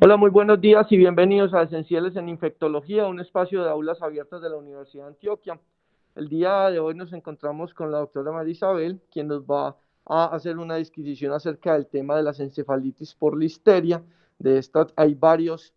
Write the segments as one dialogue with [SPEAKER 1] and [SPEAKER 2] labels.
[SPEAKER 1] Hola, muy buenos días y bienvenidos a Esenciales en Infectología, un espacio de aulas abiertas de la Universidad de Antioquia. El día de hoy nos encontramos con la doctora María Isabel, quien nos va a hacer una disquisición acerca del tema de las encefalitis por listeria. De esta hay varios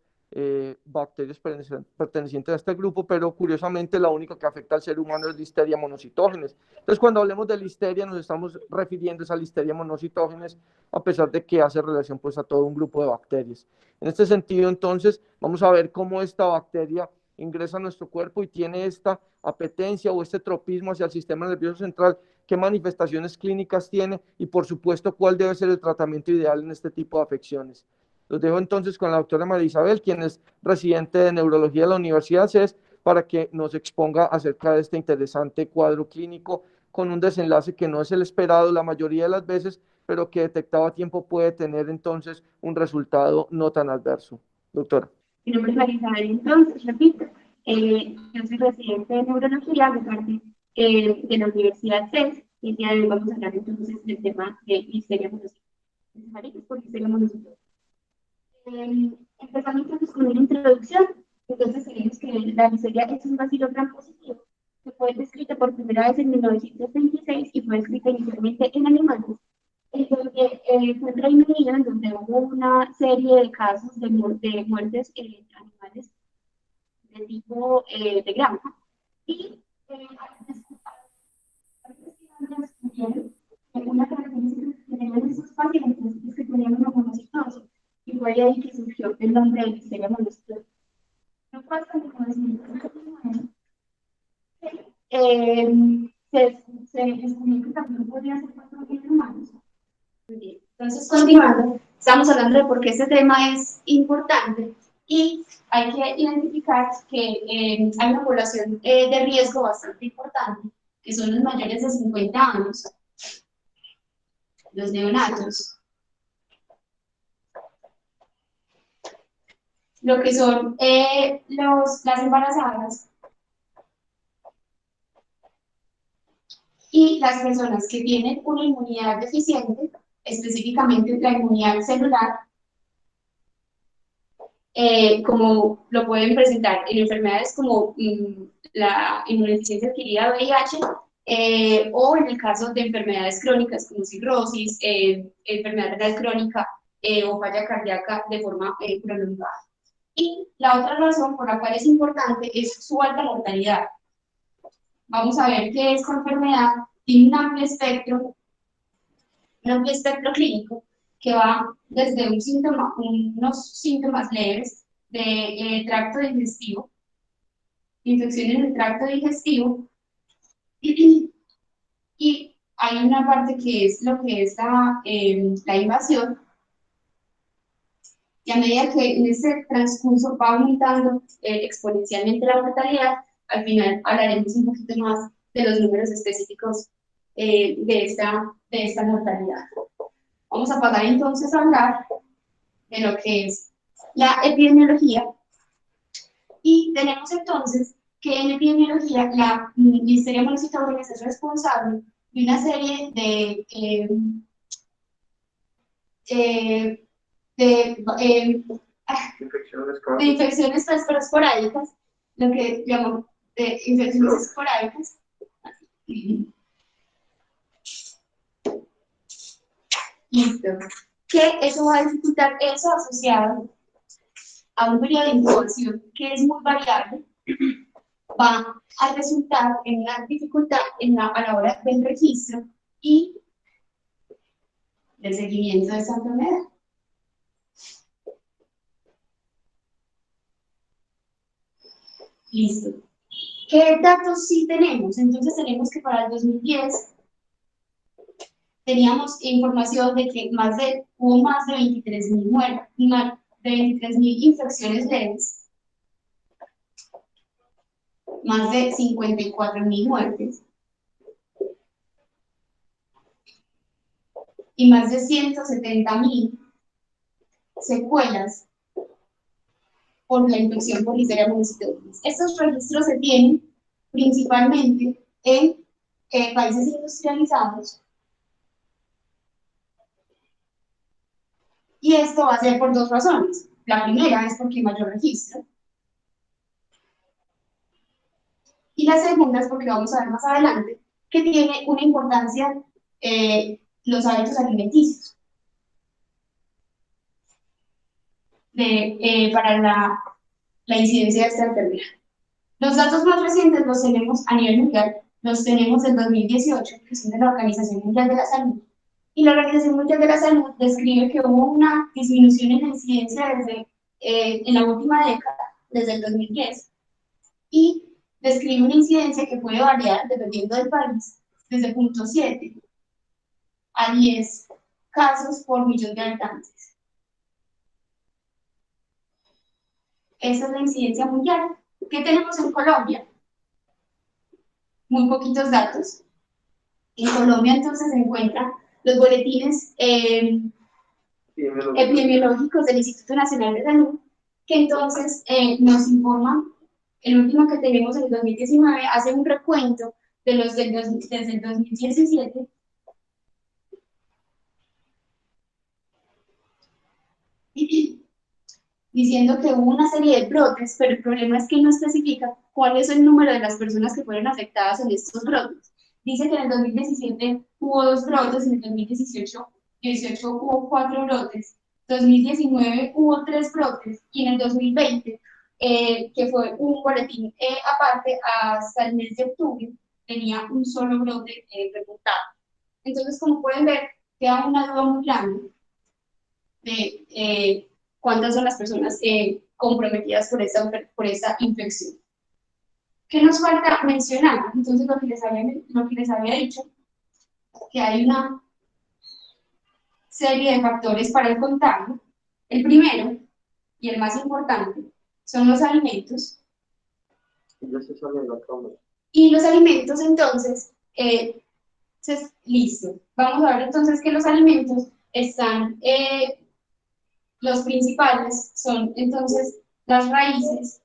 [SPEAKER 1] bacterias pertenecientes a este grupo, pero curiosamente la única que afecta al ser humano es Listeria monocytogenes. Entonces, cuando hablemos de listeria, nos estamos refiriendo a esa Listeria monocytogenes, a pesar de que hace relación pues a todo un grupo de bacterias. En este sentido, entonces, vamos a ver cómo esta bacteria ingresa a nuestro cuerpo y tiene esta apetencia o este tropismo hacia el sistema nervioso central, qué manifestaciones clínicas tiene y, por supuesto, cuál debe ser el tratamiento ideal en este tipo de afecciones. Los dejo entonces con la doctora María Isabel, quien es residente de neurología de la Universidad CES, para que nos exponga acerca de este interesante cuadro clínico con un desenlace que no es el esperado la mayoría de las veces, pero que detectado a tiempo puede tener entonces un resultado no tan adverso. Doctora.
[SPEAKER 2] Mi nombre es María Isabel, entonces, repito, yo soy residente de neurología de parte de la Universidad CES y el día de hoy vamos a hablar entonces del tema de listeria monocytosis, por listeria monocytosis. Empezando entonces con una introducción, entonces tenemos que la listeria es un bacilo gram positivo que fue descrita por primera vez en 1926 y fue descrita inicialmente en animales en donde fue en Reino Unido, en donde hubo una serie de casos de muertes animales de tipo de granja. Y descubrieron una característica que tenían esos pacientes es que tenían una monocitosis. Y fue de ahí que surgió el nombre de listeria monocytosis. No pasa en 1999. Se descubrió que también podría ser patología en humanos. Entonces, continuando, estamos hablando de por qué este tema es importante y hay que identificar que hay una población de riesgo bastante importante, que son los mayores de 50 años, los neonatos, lo que son las embarazadas y las personas que tienen una inmunidad deficiente, específicamente la inmunidad celular, como lo pueden presentar en enfermedades como la inmunodeficiencia adquirida VIH, o en el caso de enfermedades crónicas como cirrosis, enfermedad renal crónica o falla cardíaca de forma prolongada. Y la otra razón por la cual es importante es su alta mortalidad. Vamos a ver que esta enfermedad tiene un amplio espectro clínico que va desde unos síntomas leves de tracto digestivo, infección en el tracto digestivo, y hay una parte que es lo que es la invasión, y a medida que en ese transcurso va aumentando exponencialmente la mortalidad, al final hablaremos un poquito más de los números específicos de esta mortalidad. Vamos a pasar entonces a hablar de lo que es la epidemiología. Y tenemos entonces que en epidemiología la listeria monocytogenes es responsable de una serie eh, de, eh, de infecciones esporádicas, lo que llamamos de infecciones esporádicas. Listo. Que eso va a dificultar, eso asociado a un periodo de incubación que es muy variable, va a resultar en una dificultad a la hora del registro y del seguimiento de esta enfermedad. Listo. ¿Qué datos sí tenemos? Entonces tenemos que para el 2010 teníamos información de que hubo más de 23.000 muertes, de 23.000 infecciones leves, más de 54.000 muertes y más de 170.000 secuelas por la infección por listeria monocytogenes. Estos registros se tienen principalmente en países industrializados, y esto va a ser por dos razones. La primera es porque hay mayor registro. Y la segunda es porque vamos a ver más adelante que tiene una importancia los hábitos alimenticios para la incidencia de esta enfermedad. Los datos más recientes los tenemos a nivel mundial, los tenemos en 2018, que son de la Organización Mundial de la Salud. Y la Organización Mundial de la Salud describe que hubo una disminución en la incidencia en la última década, desde el 2010, y describe una incidencia que puede variar dependiendo del país, desde 0.7 a 10 casos por millón de habitantes. Esa es la incidencia mundial. ¿Qué tenemos en Colombia? Muy poquitos datos. En Colombia entonces se encuentran los boletines epidemiológicos del Instituto Nacional de Salud, que entonces nos informan, el último que tenemos en el 2019, hace un recuento de los desde el 2017, diciendo que hubo una serie de brotes, pero el problema es que no especifica cuál es el número de las personas que fueron afectadas en estos brotes. Dice que en el 2017 hubo 2 brotes, en el 2018 hubo 4 brotes, 2019 hubo 3 brotes, y en el 2020, que fue un boletín aparte, hasta el mes de octubre, tenía un solo brote reportado. Entonces, como pueden ver, queda una duda muy grande de cuántas son las personas comprometidas por esta infección. ¿Qué nos falta mencionar? Entonces, lo que les había dicho, que hay una serie de factores para el contagio. El primero, y el más importante, son los alimentos. Y los alimentos, entonces, listo. Vamos a ver entonces que los alimentos están, los principales son entonces las raíces,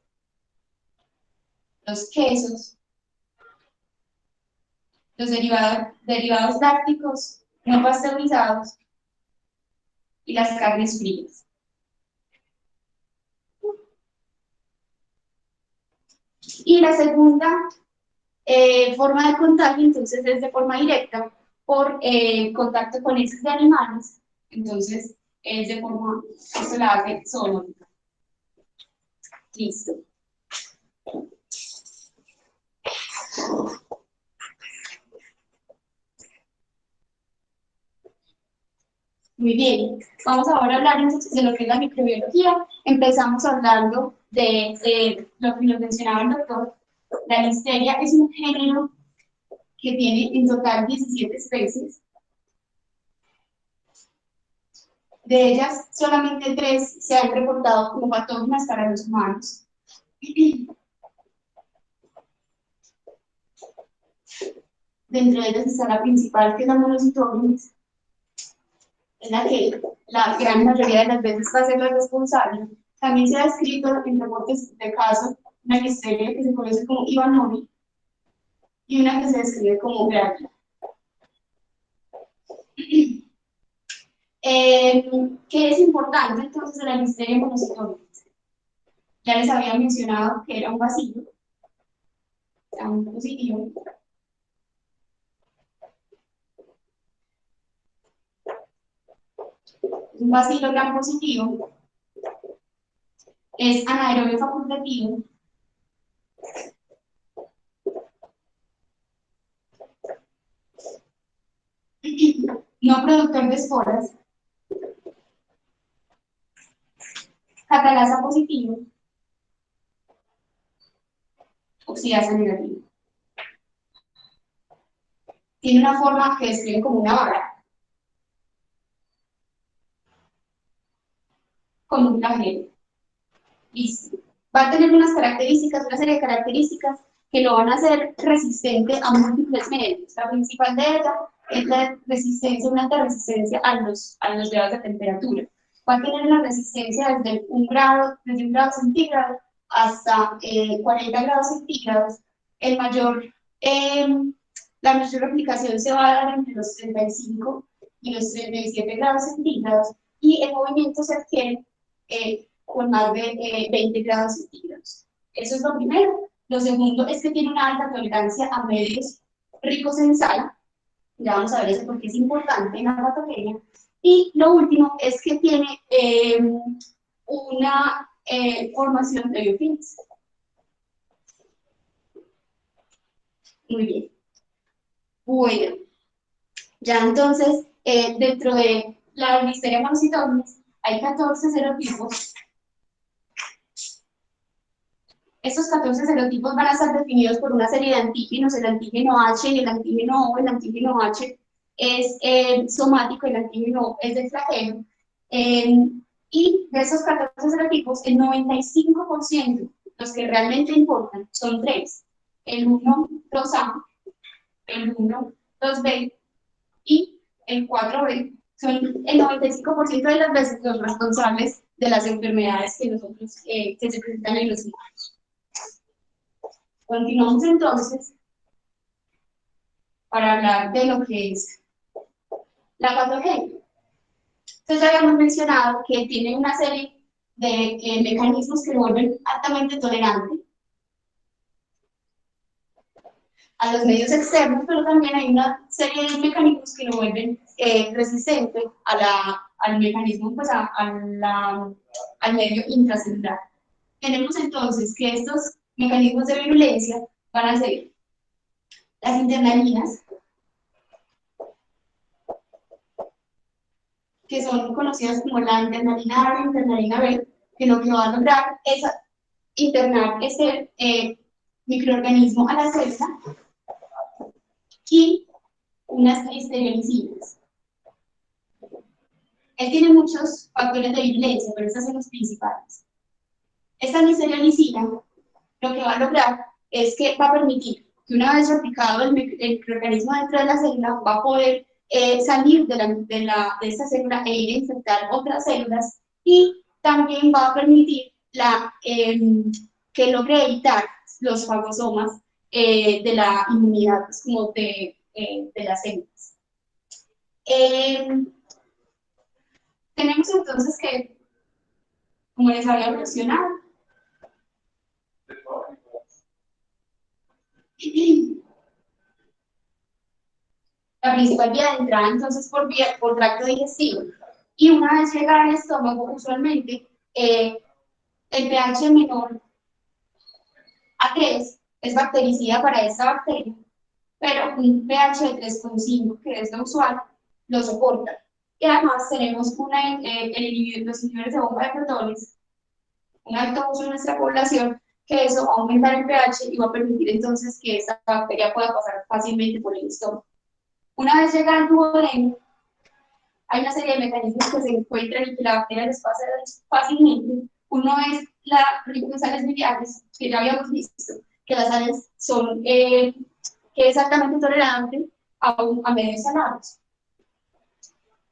[SPEAKER 2] los quesos, los derivados lácticos no pasteurizados y las carnes frías. Y la segunda forma de contagio, entonces, es de forma directa por contacto con heces de animales. Entonces, es de forma, esto la hace zoonótica. Listo. Muy bien, vamos ahora a hablar entonces de lo que es la microbiología. Empezamos hablando de lo que nos mencionaba el doctor. La listeria es un género que tiene en total 17 especies. De ellas, solamente 3 se han reportado como patógenas para los humanos. Dentro de ellas está la principal, que es la monocitogenes, en la que la gran mayoría de las veces va a ser la responsable. También se ha descrito en reportes de casos una listeria que se conoce como Ivanovi y una que se describe como Gracia. ¿Qué es importante entonces de la listeria monocitogenes? Ya les había mencionado que era un bacilo, un positivo, un bacilo gran positivo, es anaerobio facultativo, no productor de esporas, catalasa positivo, oxidasa negativa. Tiene una forma que describe como una vara, con un flagelo. Listo. Va a tener unas características, una serie de características que lo van a hacer resistente a múltiples medios. La principal de ellas es la resistencia, una alta resistencia a los grados de temperatura. Va a tener una resistencia desde un grado centígrado hasta 40 grados centígrados. La mayor replicación se va a dar entre los 35 y los 37 grados centígrados, y el movimiento se adquiere con más de 20 grados centígrados. Eso es lo primero. Lo segundo es que tiene una alta tolerancia a medios ricos en sal. Ya vamos a ver eso porque es importante en la patogenia. Y lo último es que tiene una formación de biofilms. Muy bien. Bueno, ya entonces, dentro de la Listeria monocytogenes hay 14 serotipos. Estos 14 serotipos van a estar definidos por una serie de antígenos, el antígeno H y el antígeno O. El antígeno H es somático, el antígeno O es de flagelo. Y de esos 14 serotipos, el 95%, los que realmente importan, son tres. El 1, 2A, el 1, 2B y el 4B. Son el 95% de las veces los responsables de las enfermedades que se presentan en los humanos. Continuamos entonces para hablar de lo que es la patogenia. Entonces ya habíamos mencionado que tiene una serie de mecanismos que lo vuelven altamente tolerante a los medios externos, pero también hay una serie de mecanismos que lo vuelven resistente al mecanismo, pues al medio intracelular. Tenemos entonces que estos mecanismos de virulencia van a ser las internalinas, que son conocidas como la internalina A y la internalina B, que lo que va a lograr es internar ese microorganismo a la célula, y unas listerionicinas. Él tiene muchos factores de virulencia, pero estos son los principales. Esta listerionicina lo que va a lograr es que va a permitir que una vez replicado el microorganismo dentro de la célula, va a poder salir de esta célula e ir a infectar otras células, y también va a permitir que logre evitar los fagosomas de la inmunidad, pues, como de las células. Tenemos entonces que, como les había mencionado, la principal vía de entrada entonces por tracto digestivo, y una vez llega al estómago, usualmente el pH menor a 3 es bactericida para esta bacteria, pero un pH de 3,5, que es lo usual, lo soporta. Y además tenemos los inhibidores de bomba de protones, un alto uso en nuestra población, que eso va a aumentar el pH y va a permitir entonces que esta bacteria pueda pasar fácilmente por el estómago. Una vez llega al duodeno, hay una serie de mecanismos que se encuentran y que la bacteria les pasa fácilmente. Uno es la rico en sales biliares, que ya habíamos visto, que las sales son que es altamente tolerante a medios salados.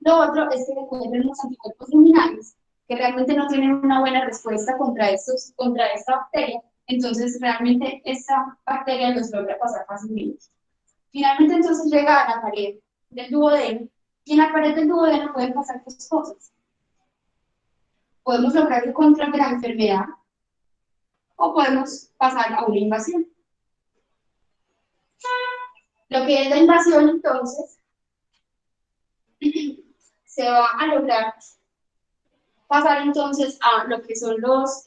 [SPEAKER 2] Lo otro es que se encuentran los anticuerpos luminales, que realmente no tienen una buena respuesta contra esta bacteria, entonces realmente esta bacteria los logra pasar fácilmente. Finalmente entonces llega a la pared del duodeno, y en la pared del duodeno pueden pasar dos cosas. Podemos lograr el control de la enfermedad, o podemos pasar a una invasión. Lo que es la invasión, entonces, se va a lograr pasar entonces a lo que son los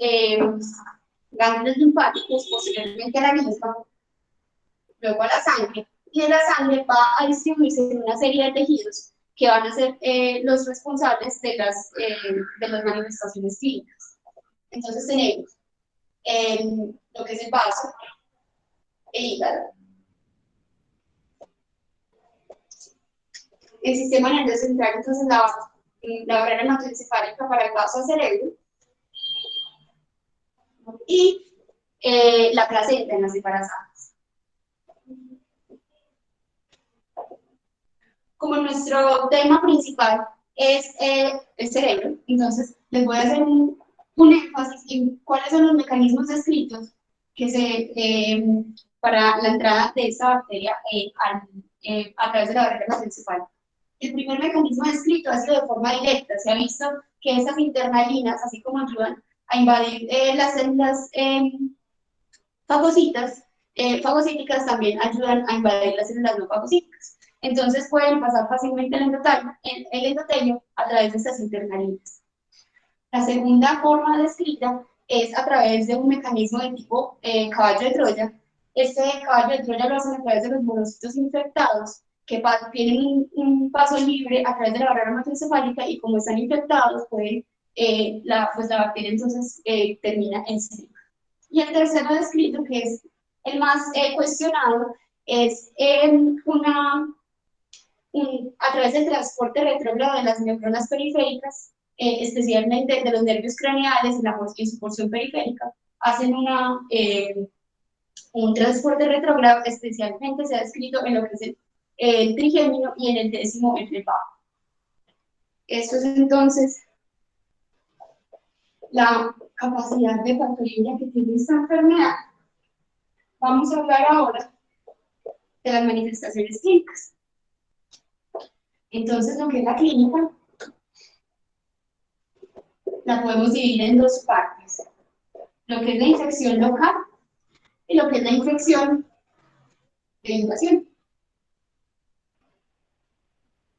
[SPEAKER 2] ganglios linfáticos, posteriormente a la linfa, luego a la sangre, y de la sangre va a distribuirse en una serie de tejidos que van a ser los responsables de las manifestaciones clínicas. Entonces tenemos lo que es el vaso, el hígado, el sistema nervioso central, entonces la barrera hematoencefálica para el vaso al cerebro, y la placenta en las embarazadas. Como nuestro tema principal es el cerebro, entonces les voy a hacer un énfasis en cuáles son los mecanismos descritos para la entrada de esta bacteria a través de la barrera hematoencefálica. El primer mecanismo descrito ha sido de forma directa. Se ha visto que estas internalinas, así como ayudan a invadir las células fagocitas, fagocíticas también ayudan a invadir las células no fagocíticas. Entonces pueden pasar fácilmente el endotelio a través de estas internalinas. La segunda forma descrita es a través de un mecanismo de tipo caballo de Troya. Este caballo de Troya lo hacen a través de los monocitos infectados que tienen un paso libre a través de la barrera hematoencefálica y como están infectados, pueden, pues la bacteria entonces termina en célula. Y el tercero descrito, que es el más cuestionado, es a través del transporte retrógrado de las neuronas periféricas, especialmente de los nervios craneales en su porción periférica, hacen un transporte retrógrado, especialmente se ha descrito en lo que es el trigémino y en el décimo bajo. Esto es entonces la capacidad de patología que tiene esta enfermedad. Vamos a hablar ahora de las manifestaciones clínicas. Entonces, lo que es la clínica, la podemos dividir en dos partes. Lo que es la infección local y lo que es la infección de invasión.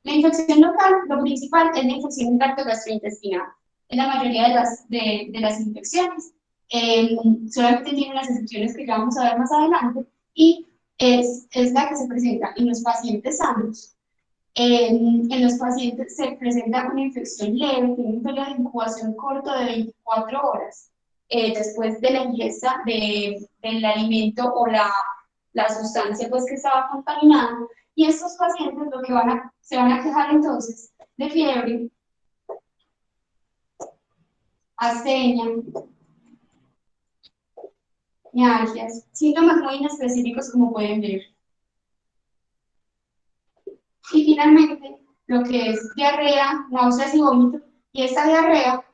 [SPEAKER 2] La infección local, lo principal es la infección en tracto gastrointestinal. En la mayoría de las infecciones, solamente tiene unas excepciones que ya vamos a ver más adelante, y es la que se presenta en los pacientes sanos. En los pacientes se presenta una infección leve, tiene un periodo de incubación corto de 24 horas después de la ingesta del alimento o la sustancia pues, que estaba contaminada. Y estos pacientes lo que se van a quejar entonces de fiebre, astenia, mialgias, síntomas muy inespecíficos como pueden ver. Y finalmente, lo que es diarrea, náuseas y vómito, y esta diarrea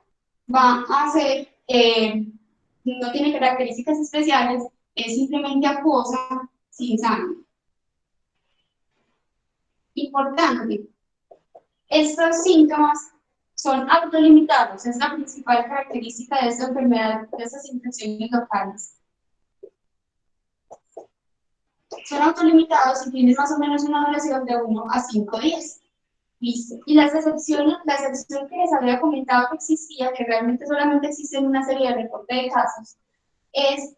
[SPEAKER 2] va a ser, no tiene características especiales, es simplemente acuosa, sin sangre. Importante, estos síntomas son autolimitados, es la principal característica de esta enfermedad, de estas infecciones locales. Son autolimitados y tienen más o menos una duración de 1 a 5 días. Listo. Y la excepción que les había comentado que existía, que realmente solamente existen una serie de reportes de casos, es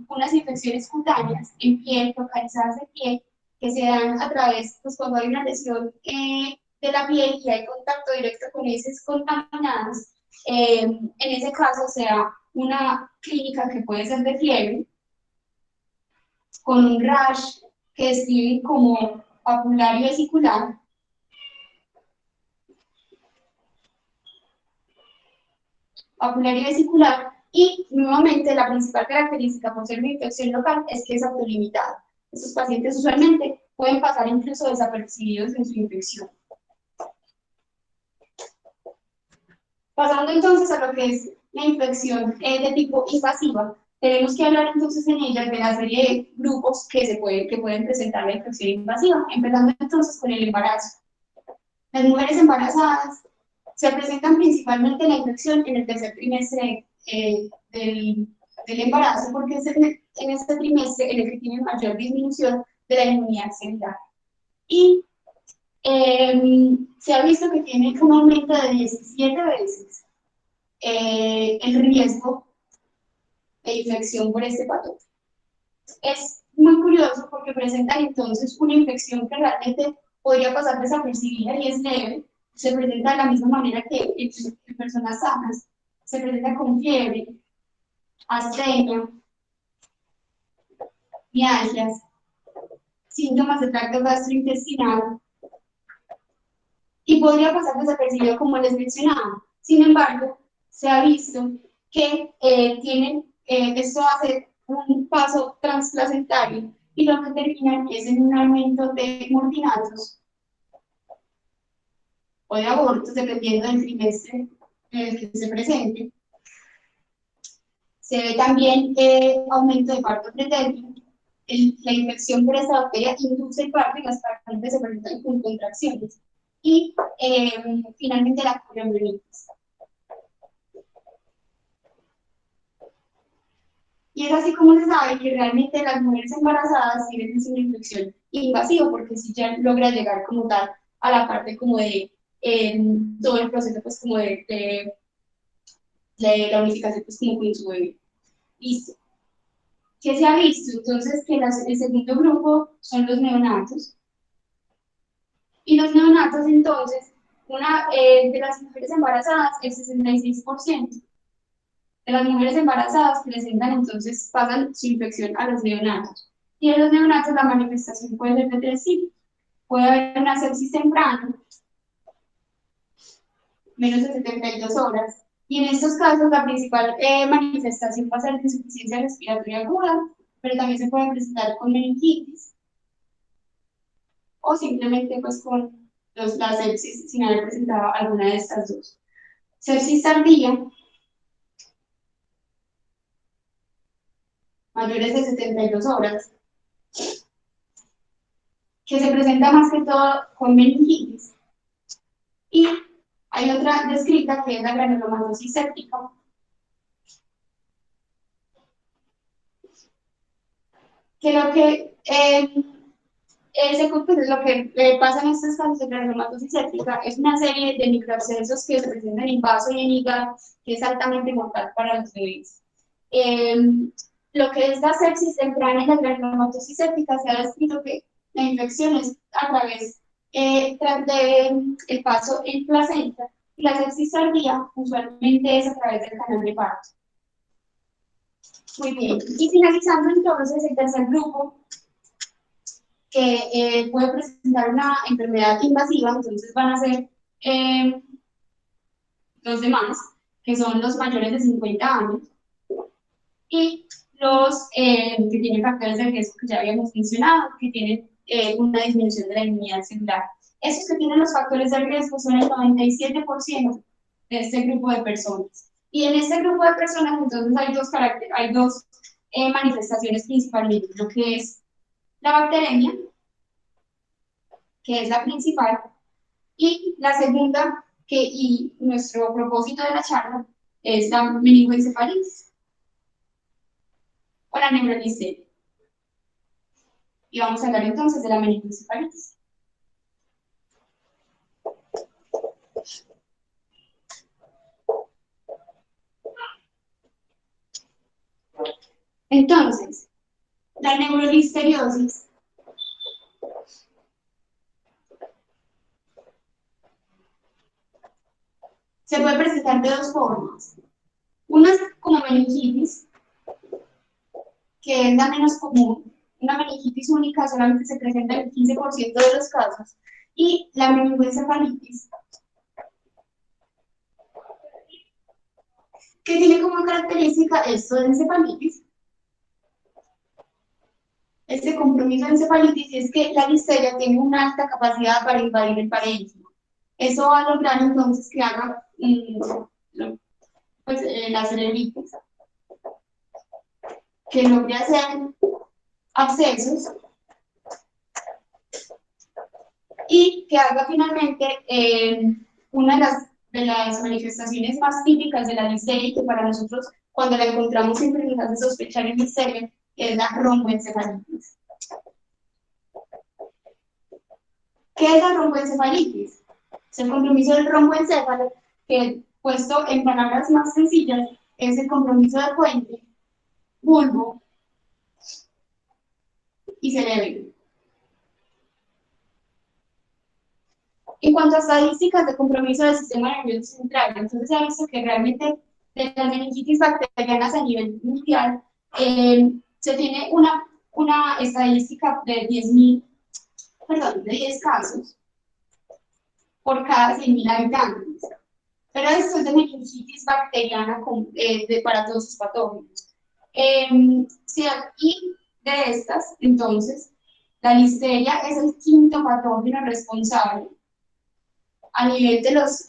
[SPEAKER 2] unas infecciones cutáneas en piel, localizadas en piel, que se dan a través, pues cuando hay una lesión de la piel y hay contacto directo con heces contaminadas, en ese caso se da una clínica que puede ser de fiebre, con un rash que describen como papulario vesicular, y nuevamente la principal característica por ser una infección local es que es autolimitada. Estos pacientes usualmente pueden pasar incluso desapercibidos en su infección. Pasando entonces a lo que es la infección de tipo invasiva, tenemos que hablar entonces en ella de la serie de grupos que pueden presentar la infección invasiva, empezando entonces con el embarazo. Las mujeres embarazadas se presentan principalmente la infección en el tercer trimestre del embarazo, porque es en este trimestre en el que tiene mayor disminución de la inmunidad celular. Y se ha visto que tiene un aumento de 17 veces el riesgo de infección por este patógeno. Es muy curioso porque presentan entonces una infección que realmente podría pasar desapercibida y es leve, se presenta de la misma manera que en personas sanas, se presenta con fiebre, astenia, mialgias, síntomas de tracto gastrointestinal, y podría pasar desapercibido como les mencionaba. Sin embargo, se ha visto que esto hace un paso transplacentario y lo que termina es en un aumento de mortinatos o de abortos, dependiendo del trimestre en el que se presente. Se ve también aumento de parto pretérmino. La infección por esta bacteria induce el parto y las pacientes se presentan con contracciones. Y finalmente la poliomelitis. Y es así como se sabe que realmente las mujeres embarazadas tienen una infección invasiva, porque si ya logra llegar como tal a la parte como de todo el proceso pues como de la unificación pues como con su bebé. Listo. ¿Qué se ha visto? Entonces que el segundo grupo son los neonatos. Y los neonatos entonces, de las mujeres embarazadas, el 66% de las mujeres embarazadas presentan entonces, pasan su infección a los neonatos. Y en los neonatos la manifestación puede ser de tres tipos. Puede haber una sepsis temprana, menos de 72 horas. Y en estos casos la principal manifestación va a ser de insuficiencia respiratoria aguda, pero también se puede presentar con meningitis o simplemente pues con la sepsis sin haber presentado alguna de estas dos. Sepsis tardía, mayores de 72 horas, que se presenta más que todo con meningitis. Y hay otra descrita que es la granulomatosis séptica, que lo que lo que pasa en estos casos de granulomatosis séptica es una serie de microabscesos que se presentan en vaso y en hígado, que es altamente mortal para los bebés. Lo que es la sepsis temprana y la granulomatosis séptica se ha descrito que la infección es a través del paso en placenta, y la sepsis tardía usualmente es a través del canal de parto. Muy bien, y finalizando entonces el tercer grupo, que puede presentar una enfermedad invasiva, entonces van a ser los demás, que son los mayores de 50 años, y los que tienen factores de riesgo que ya habíamos mencionado, que tienen una disminución de la inmunidad celular. Esos que tienen los factores de riesgo son el 97% de este grupo de personas. Y en este grupo de personas, entonces, hay dos manifestaciones principalmente, lo que es la bacteremia, que es la principal, y la segunda, y nuestro propósito de la charla, es la meningoencefalitis o la neurolisteria. Y vamos a hablar entonces de la meningoencefalitis. Entonces, la neurolisteriosis se puede presentar de dos formas. Una es como meningitis, que es la menos común. Una meningitis única solamente se presenta en el 15% de los casos. Y la meningoencefalitis, que tiene como característica esto de encefalitis, este compromiso de encefalitis, es que la listeria tiene una alta capacidad para invadir el parénquima. Eso va a lograr entonces que haga pues, la cerebritis, que logre hacer abscesos y que haga finalmente una de las manifestaciones más típicas de la listeria, y que para nosotros, cuando la encontramos, siempre nos hace sospechar en listeria, es la romboencefalitis. ¿Qué es la romboencefalitis? Es el compromiso del romboencéfalo, que puesto en palabras más sencillas, es el compromiso de puente, bulbo y cerebro. En cuanto a estadísticas de compromiso del sistema nervioso central, entonces se ha visto que realmente de las meningitis bacterianas a nivel mundial se tiene una estadística de 10 casos por cada 100.000 habitantes. Pero esto es de meningitis bacteriana para todos sus patógenos. Y de estas, entonces, la listeria es el quinto patógeno responsable a nivel de los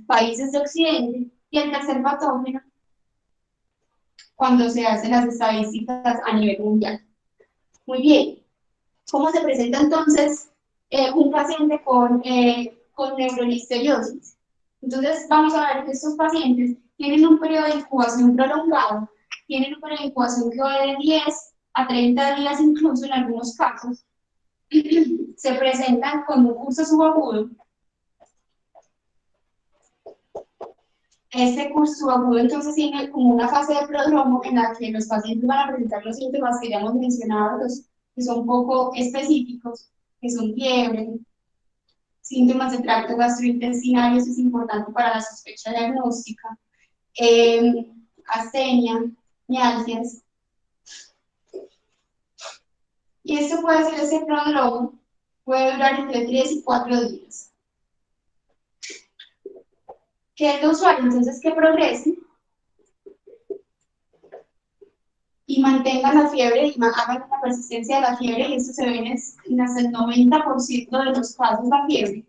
[SPEAKER 2] países de Occidente, y el tercer patógeno cuando se hacen las estadísticas a nivel mundial. Muy bien, ¿cómo se presenta entonces un paciente con neurolisteriosis? Entonces vamos a ver que estos pacientes tienen un periodo de incubación prolongado, tienen una incubación que va de 10 a 30 días incluso en algunos casos, se presentan con un curso subagudo. Este curso subagudo entonces tiene como una fase de prodromo en la que los pacientes van a presentar los síntomas que ya hemos mencionado, los que son poco específicos, que son fiebre, síntomas de tracto gastrointestinal, eso es importante para la sospecha diagnóstica, astenia, mialgias. Y esto puede ser ese prodromo, puede durar entre 3 y 4 días. Que el usuario entonces que progrese y mantengan la fiebre y hagan una persistencia de la fiebre, y esto se ve en hasta el 90% de los casos la fiebre.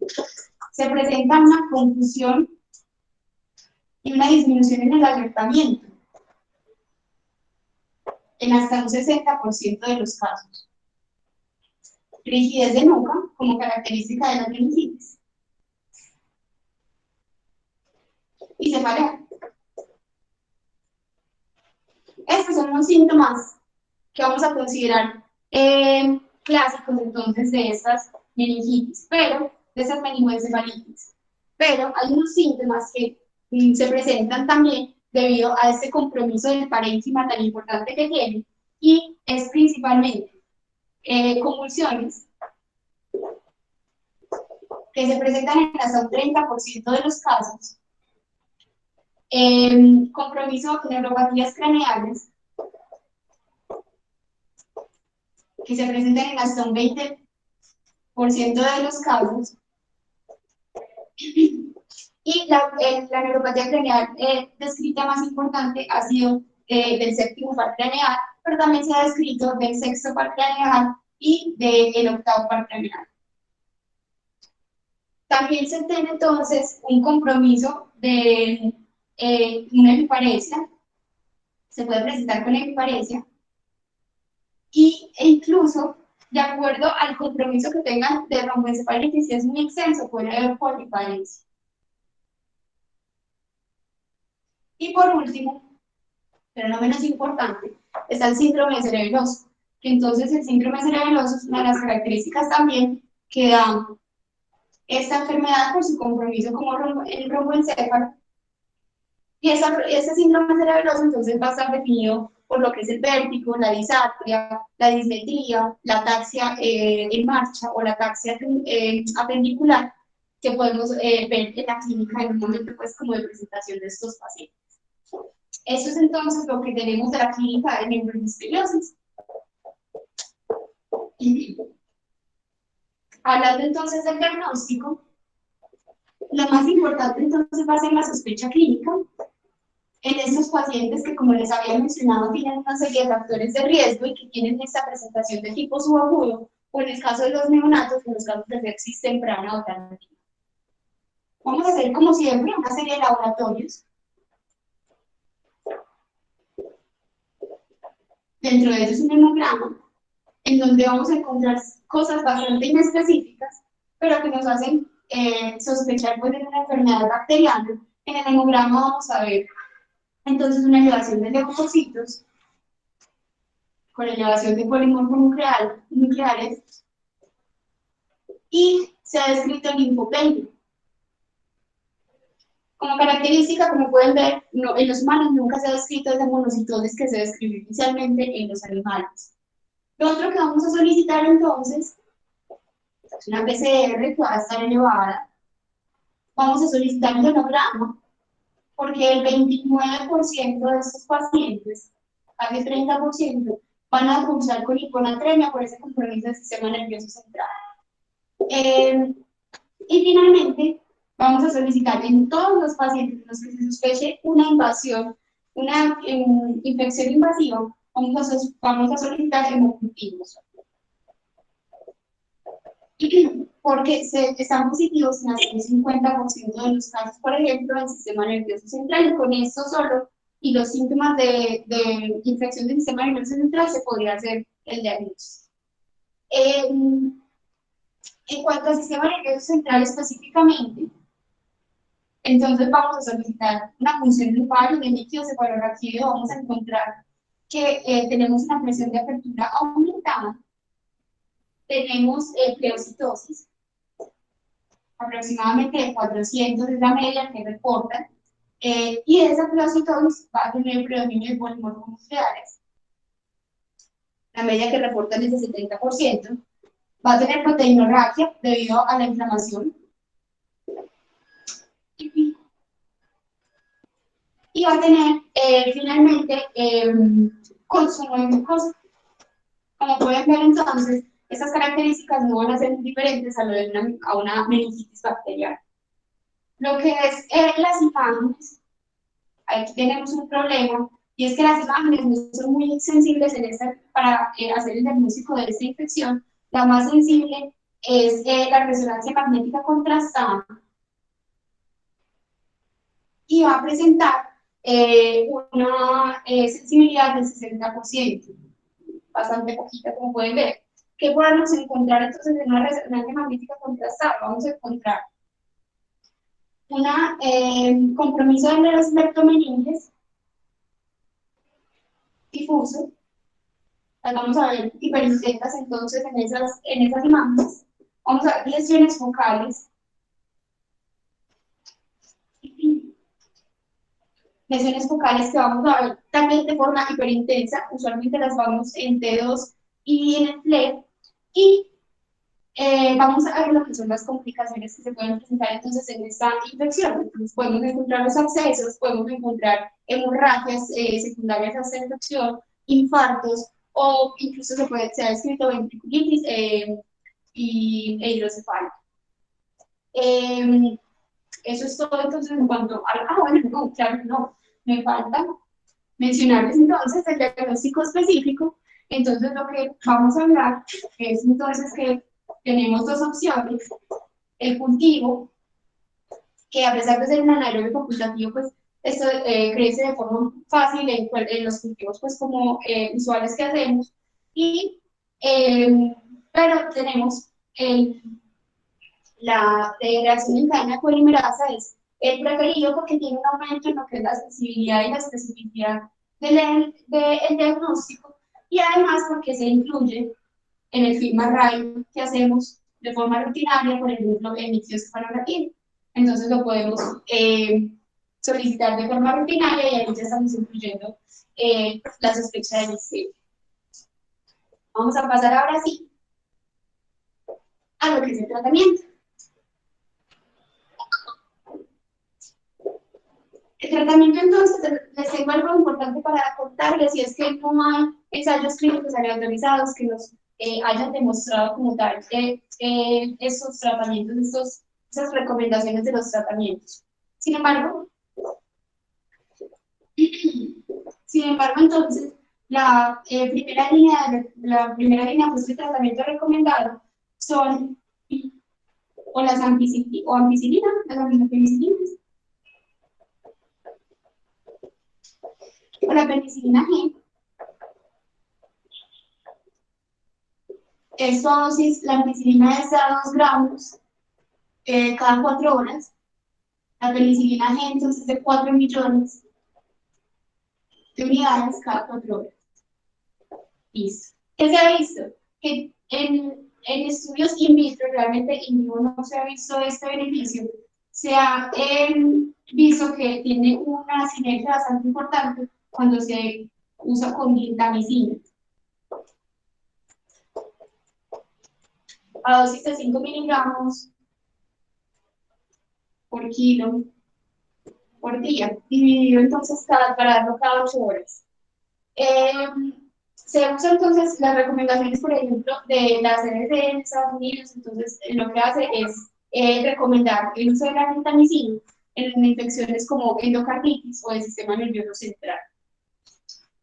[SPEAKER 2] Se presenta una confusión y una disminución en el alertamiento, en hasta un 60% de los casos. Rigidez de nuca como característica de la meningitis. Y cefalea. Estos son los síntomas que vamos a considerar clásicos entonces de estas meningitis, pero de esas meningoencefalitis. Pero hay unos síntomas que se presentan también debido a este compromiso del parénquima tan importante que tiene, y es principalmente convulsiones, que se presentan en hasta un 30% de los casos, compromiso con neuropatías craneales, que se presentan en hasta un 20% de los casos, y la neuropatía craneal descrita más importante ha sido del séptimo par craneal, pero también se ha descrito del sexto par craneal y del octavo par craneal. También se tiene entonces un compromiso de una epiparesia, se puede presentar con epiparesia, e incluso, de acuerdo al compromiso que tengan de romboencefalitis, si es muy extenso, puede haber poliparesia. Y por último, pero no menos importante, está el síndrome cerebeloso, que entonces el síndrome cerebeloso es una de las características también que da esta enfermedad por su compromiso como el romboencéfalo. Y ese síndrome cerebeloso entonces va a estar definido por lo que es el vértigo, la disartria, la dismetría, la ataxia en marcha o la ataxia apendicular, que podemos ver en la clínica en un momento pues como de presentación de estos pacientes. Eso es entonces lo que tenemos de la clínica de membrodisperiosis. Hablando entonces del diagnóstico, lo más importante entonces va a ser la sospecha clínica en estos pacientes que, como les había mencionado, tienen una serie de factores de riesgo y que tienen esta presentación de tipo subagudo, o en el caso de los neonatos, en los casos de sepsis temprana o tardiva. Vamos a hacer, como siempre, una serie de laboratorios. Dentro de ellos un hemograma, en donde vamos a encontrar cosas bastante inespecíficas, pero que nos hacen sospechar pues, de una enfermedad bacteriana. En el hemograma vamos a ver entonces una elevación de leucocitos, con elevación de polimorfonucleares, y se ha descrito linfopenia. Como característica, como pueden ver, en los humanos nunca se ha descrito esa monocitosis que se describió inicialmente en los animales. Lo otro que vamos a solicitar entonces es una PCR que va a estar elevada. Vamos a solicitar un sonograma, porque el 29% de estos pacientes, casi el 30%, van a cursar con hiponatremia por ese compromiso del sistema nervioso central. Y finalmente, vamos a solicitar en todos los pacientes en los que se sospeche una invasión, una infección invasiva, vamos a solicitar hemocultivos. Porque están positivos en hasta un 50% de los casos, por ejemplo, del sistema nervioso central, y con esto solo, y los síntomas de infección del sistema nervioso central, se podría hacer el diagnóstico. En cuanto al sistema nervioso central específicamente, Entonces vamos a solicitar una función grupal de líquido cefalorraquídeo, vamos a encontrar que tenemos una presión de apertura aumentada, tenemos pleocitosis, aproximadamente de 400 es la media que reportan, y esa pleocitosis va a tener predominio de polimorfos nucleares, la media que reportan es de 70%, va a tener proteinorraquia debido a la inflamación, y va a tener finalmente consumo de glucosa. Como pueden ver entonces, estas características no van a ser diferentes a, lo de una meningitis bacteriana. Lo que es las imágenes, aquí tenemos un problema, y es que las imágenes no son muy sensibles para hacer el diagnóstico de esta infección. La más sensible es la resonancia magnética contrastada, y va a presentar una sensibilidad del 60%, bastante poquita, como pueden ver. ¿Qué podemos encontrar entonces en una resonancia magnética contrastada? Vamos a encontrar un compromiso de los leptomeninges difuso. Vamos a ver hiperintentas entonces en esas imágenes. Vamos a ver lesiones focales. Lesiones focales que vamos a ver también de forma hiperintensa, usualmente las vamos en T2 y en el FLE, y vamos a ver lo que son las complicaciones que se pueden presentar entonces en esta infección. Entonces podemos encontrar los abscesos, podemos encontrar hemorragias secundarias a esta infección, infartos, o incluso se ha descrito ventriculitis e hidrocefalia. Eso es todo entonces en cuanto a, bueno, no, claro, no, me falta mencionarles entonces el diagnóstico específico. Entonces lo que vamos a hablar es entonces que tenemos dos opciones: el cultivo, que a pesar de ser un anaerobio facultativo, pues esto crece de forma fácil en los cultivos pues como usuales que hacemos, y pero tenemos la reacción en cadena polimerasa es el preferido porque tiene un aumento en lo que es la sensibilidad y la especificidad del diagnóstico, y además porque se incluye en el FILM-Array que hacemos de forma rutinaria, por ejemplo, en ictiocefalorraquídeo. Entonces lo podemos solicitar de forma rutinaria, y ahí ya estamos incluyendo la sospecha de listeria. Vamos a pasar ahora sí a lo que es el tratamiento. El tratamiento, entonces, les tengo algo importante para contarles, y es que no hay ensayos clínicos aleatorizados que nos hayan demostrado como tal estos tratamientos, esas recomendaciones de los tratamientos. Sin embargo, entonces, la primera línea pues, de tratamiento recomendado son o las ampicilinas, las aminopecilines, o la penicilina G. Esta dosis, la ampicilina es de 2 gramos cada 4 horas. La penicilina G entonces de 4 millones de unidades cada 4 horas. Listo. ¿Qué se ha visto? Que en estudios in vitro, realmente in vivo no se ha visto este beneficio. Se ha visto que tiene una sinergia bastante importante cuando se usa con clindamicina. A dosis de 5 miligramos por kilo por día, dividido entonces para darlo cada 8 horas. Se usa entonces las recomendaciones, por ejemplo, de la CDC en Estados Unidos. Entonces lo que hace es recomendar el uso de la gentamicina en infecciones como endocarditis o del sistema nervioso central.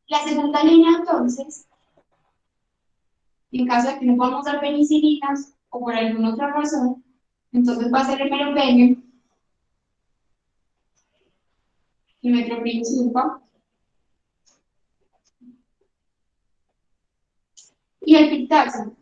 [SPEAKER 2] La segunda línea, entonces, en caso de que no podamos dar penicilinas o por alguna otra razón, entonces va a ser el meropenem y metroprim sulfa y el pictaxo.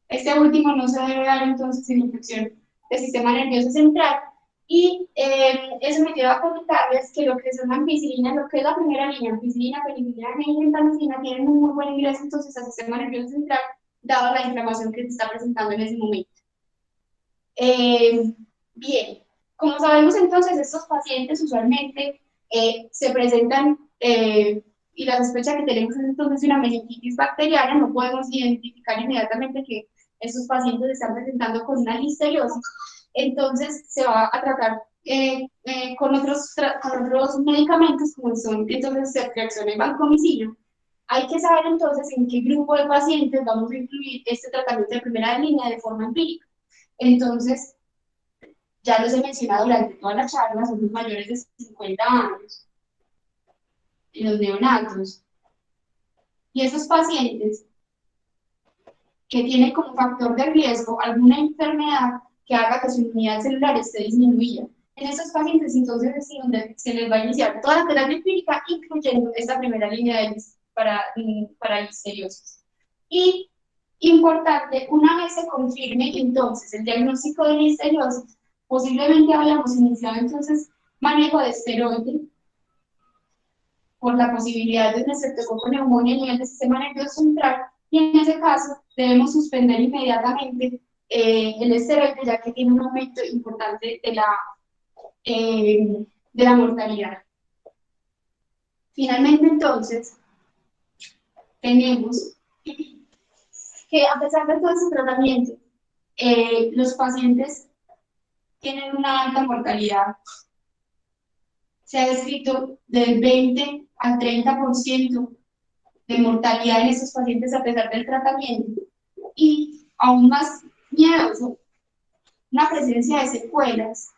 [SPEAKER 2] Este último no se debe dar entonces en infección del sistema nervioso central, Y eso me lleva a comentarles que lo que son la ampicilina, lo que es la primera línea, ampicilina, penicilina y gentamicina, tienen un muy buen ingreso entonces al sistema nervioso central, dado la inflamación que se está presentando en ese momento. Bien, como sabemos entonces, estos pacientes usualmente se presentan, y la sospecha que tenemos es entonces una meningitis bacteriana, no podemos identificar inmediatamente que estos pacientes están presentando con una listeriosis, entonces se va a tratar con otros medicamentos como son entonces ceftriaxona y vancomicina. Hay que saber entonces en qué grupo de pacientes vamos a incluir este tratamiento de primera línea de forma empírica. Entonces, ya los he mencionado durante toda la charla, son los mayores de 50 años y los neonatos. Y esos pacientes que tienen como factor de riesgo alguna enfermedad que haga que su inmunidad celular esté disminuida. En esos pacientes, entonces, es donde se les va a iniciar toda la terapia clínica, incluyendo esta primera línea de para listeriosis. Y, importante, una vez se confirme, entonces, el diagnóstico de listeriosis, posiblemente hayamos iniciado, entonces, manejo de esteroide por la posibilidad de un estreptococo neumonía a nivel del sistema nervioso central, y en ese caso debemos suspender inmediatamente el esteroide, ya que tiene un aumento importante de la mortalidad. Finalmente, entonces, tenemos que a pesar de todo ese tratamiento, los pacientes tienen una alta mortalidad. Se ha descrito del 20 al 30% de mortalidad en estos pacientes a pesar del tratamiento. Y aún más miedoso, una presencia de secuelas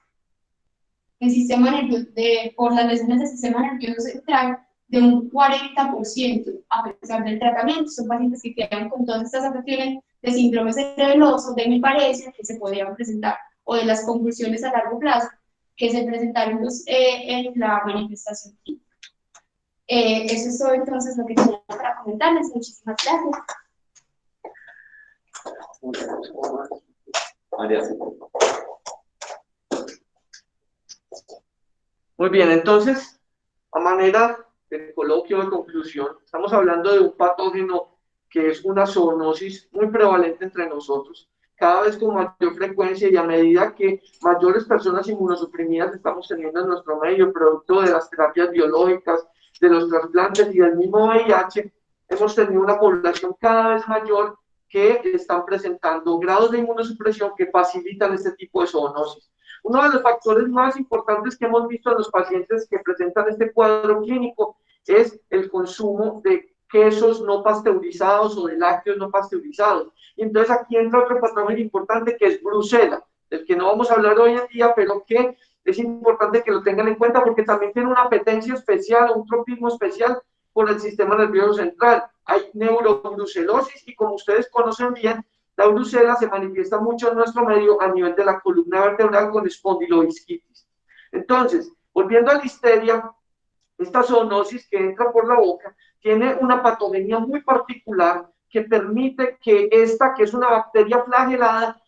[SPEAKER 2] del sistema nervioso, por las lesiones del sistema nervioso central de un 40% a pesar del tratamiento. Son pacientes que quedan con todas estas afecciones de síndrome cerebeloso, de hemiparesia, que se podrían presentar, o de las convulsiones a largo plazo, que se presentaron en la manifestación. Eso es todo entonces lo que tenía para comentarles. Muchísimas gracias.
[SPEAKER 1] Muy bien, entonces, a manera de coloquio de conclusión, estamos hablando de un patógeno que es una zoonosis muy prevalente entre nosotros, cada vez con mayor frecuencia, y a medida que mayores personas inmunosuprimidas estamos teniendo en nuestro medio, producto de las terapias biológicas, de los trasplantes y del mismo VIH, hemos tenido una población cada vez mayor que están presentando grados de inmunosupresión que facilitan este tipo de zoonosis. Uno de los factores más importantes que hemos visto en los pacientes que presentan este cuadro clínico es el consumo de quesos no pasteurizados o de lácteos no pasteurizados. Y entonces aquí entra otro patógeno importante que es Brucela, del que no vamos a hablar hoy en día, pero que es importante que lo tengan en cuenta porque también tiene una apetencia especial, un tropismo especial por el sistema nervioso central. Hay neurobrucelosis y, como ustedes conocen bien, la brucela se manifiesta mucho en nuestro medio a nivel de la columna vertebral con espondilodisquitis. Entonces, volviendo a la listeria, esta zoonosis que entra por la boca tiene una patogenia muy particular que permite que esta, que es una bacteria flagelada,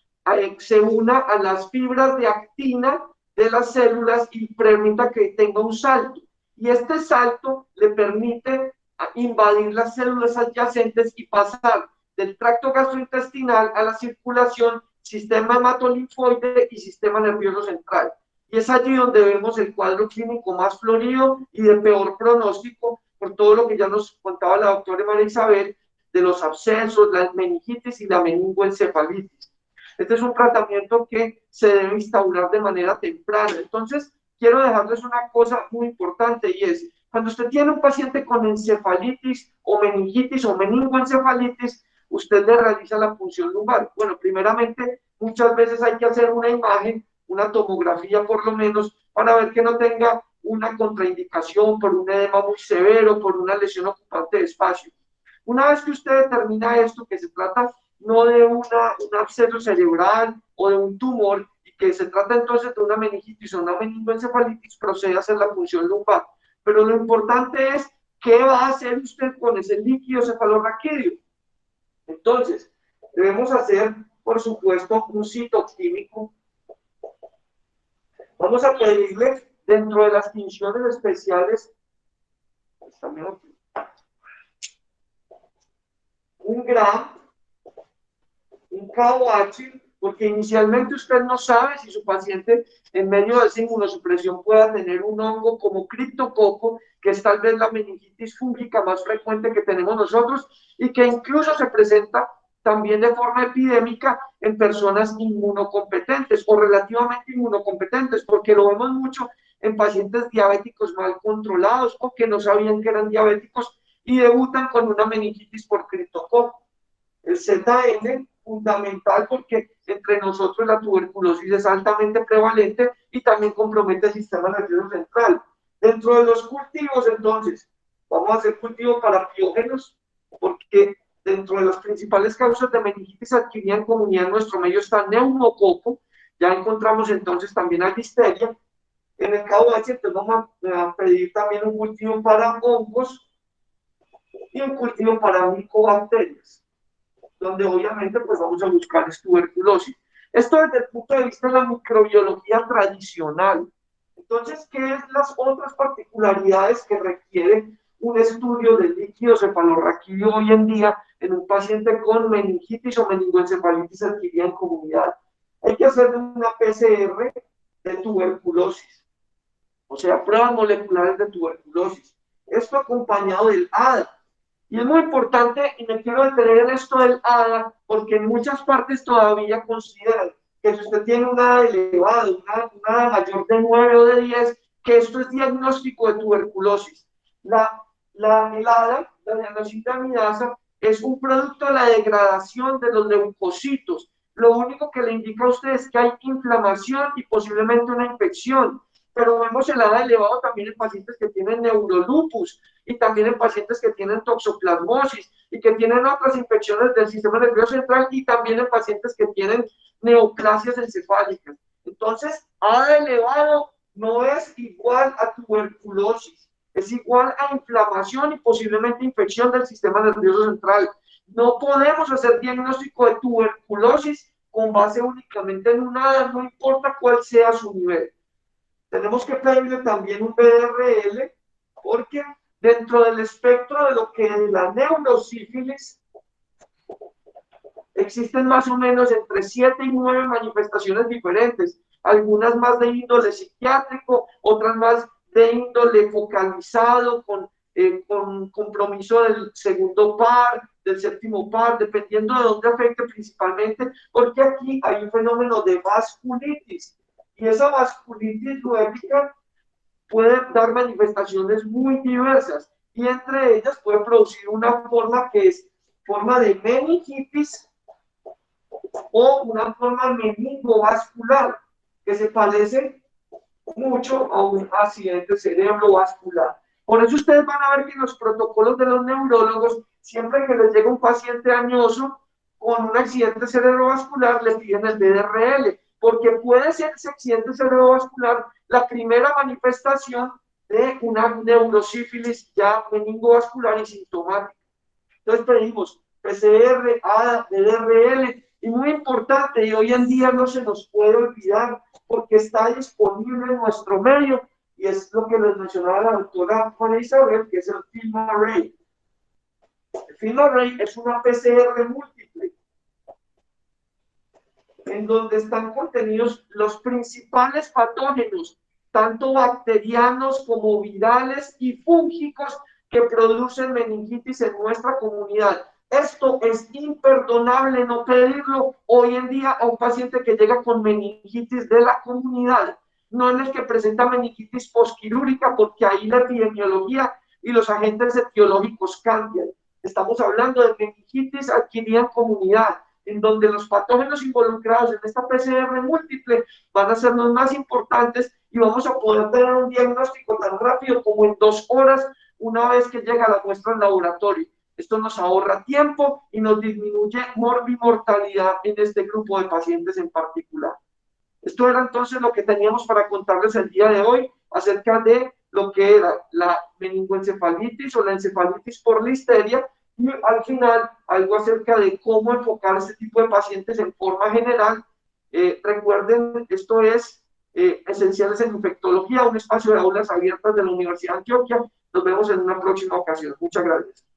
[SPEAKER 1] se una a las fibras de actina de las células y permita que tenga un salto. Y este salto le permite invadir las células adyacentes y pasar del tracto gastrointestinal a la circulación, sistema hematolinfoide y sistema nervioso central. Y es allí donde vemos el cuadro clínico más florido y de peor pronóstico, por todo lo que ya nos contaba la doctora María Isabel, de los abscesos, la meningitis y la meningoencefalitis. Este es un tratamiento que se debe instaurar de manera temprana. Entonces, quiero dejarles una cosa muy importante, y es, cuando usted tiene un paciente con encefalitis o meningitis o meningoencefalitis, usted le realiza la punción lumbar. Bueno, primeramente, muchas veces hay que hacer una imagen, una tomografía por lo menos, para ver que no tenga una contraindicación por un edema muy severo, por una lesión ocupante de espacio. Una vez que usted determina esto, que se trata no de un absceso cerebral o de un tumor, y que se trata entonces de una meningitis o una meningoencefalitis, procede a hacer la punción lumbar. Pero lo importante es qué va a hacer usted con ese líquido cefalorraquídeo. Entonces, debemos hacer, por supuesto, un citoquímico Vamos a pedirle, dentro de las tinciones especiales, un GRAM, un KOH, porque inicialmente usted no sabe si su paciente en medio de esa inmunosupresión pueda tener un hongo como criptococo, que es tal vez la meningitis fúngica más frecuente que tenemos nosotros y que incluso se presenta también de forma epidémica en personas inmunocompetentes o relativamente inmunocompetentes, porque lo vemos mucho en pacientes diabéticos mal controlados o que no sabían que eran diabéticos y debutan con una meningitis por criptococo. El ZN, fundamental porque entre nosotros la tuberculosis es altamente prevalente y también compromete el sistema nervioso central. Dentro de los cultivos, entonces, vamos a hacer cultivo para piógenos, porque dentro de las principales causas de meningitis adquirida en comunidad en nuestro medio está neumococo, ya encontramos entonces también a listeria. En el KOH, entonces vamos a pedir también un cultivo para hongos y un cultivo para micobacterias, donde obviamente pues vamos a buscar es tuberculosis. Esto desde el punto de vista de la microbiología tradicional. Entonces, ¿qué es las otras particularidades que requiere un estudio del líquido cefalorraquídeo hoy en día en un paciente con meningitis o meningoencefalitis adquirida en comunidad? Hay que hacer una PCR de tuberculosis, o sea, pruebas moleculares de tuberculosis. Esto acompañado del ADA. Y es muy importante, y me quiero detener en esto del ADA, porque en muchas partes todavía consideran que si usted tiene un ADA elevado, una ADA mayor de 9 o de 10, que esto es diagnóstico de tuberculosis. El ADA, la diagnosidamidasa, es un producto de la degradación de los leucocitos. Lo único que le indica a usted es que hay inflamación y posiblemente una infección. Pero vemos el ADA elevado también en pacientes que tienen neurolupus y también en pacientes que tienen toxoplasmosis y que tienen otras infecciones del sistema nervioso central y también en pacientes que tienen neoplasias encefálicas. Entonces, ADA elevado no es igual a tuberculosis, es igual a inflamación y posiblemente infección del sistema nervioso central. No podemos hacer diagnóstico de tuberculosis con base únicamente en un ADA, no importa cuál sea su nivel. Tenemos que pedirle también un BRL, porque dentro del espectro de lo que es la neurosífilis, existen más o menos entre 7 y 9 manifestaciones diferentes, algunas más de índole psiquiátrico, otras más de índole focalizado, con compromiso del segundo par, del séptimo par, dependiendo de dónde afecte principalmente, porque aquí hay un fenómeno de vasculitis, y esa vasculitis luética puede dar manifestaciones muy diversas, y entre ellas puede producir una forma que es forma de meningitis o una forma meningovascular, que se parece mucho a un accidente cerebrovascular. Por eso ustedes van a ver que en los protocolos de los neurólogos, siempre que les llega un paciente añoso con un accidente cerebrovascular, le piden el DRL, porque puede ser ese accidente cerebrovascular la primera manifestación de una neurosífilis ya meningovascular y sintomática. Entonces pedimos PCR, ADA, DRL, y muy importante, y hoy en día no se nos puede olvidar, porque está disponible en nuestro medio, y es lo que les mencionaba la doctora Juana Isabel, que es el FilmArray. El FilmArray es una PCR múltiple, en donde están contenidos los principales patógenos, tanto bacterianos como virales y fúngicos, que producen meningitis en nuestra comunidad. Esto es imperdonable no pedirlo hoy en día a un paciente que llega con meningitis de la comunidad, no en el que presenta meningitis posquirúrgica, porque ahí la epidemiología y los agentes etiológicos cambian. Estamos hablando de meningitis adquirida en comunidad, en donde los patógenos involucrados en esta PCR múltiple van a ser los más importantes y vamos a poder tener un diagnóstico tan rápido como en 2 horas una vez que llega la muestra al laboratorio. Esto nos ahorra tiempo y nos disminuye morbimortalidad en este grupo de pacientes en particular. Esto era entonces lo que teníamos para contarles el día de hoy acerca de lo que era la meningoencefalitis o la encefalitis por listeria, y al final algo acerca de cómo enfocar este tipo de pacientes en forma general. Recuerden, esto es Esenciales en Infectología, un espacio de aulas abiertas de la Universidad de Antioquia. Nos vemos en una próxima ocasión. Muchas gracias.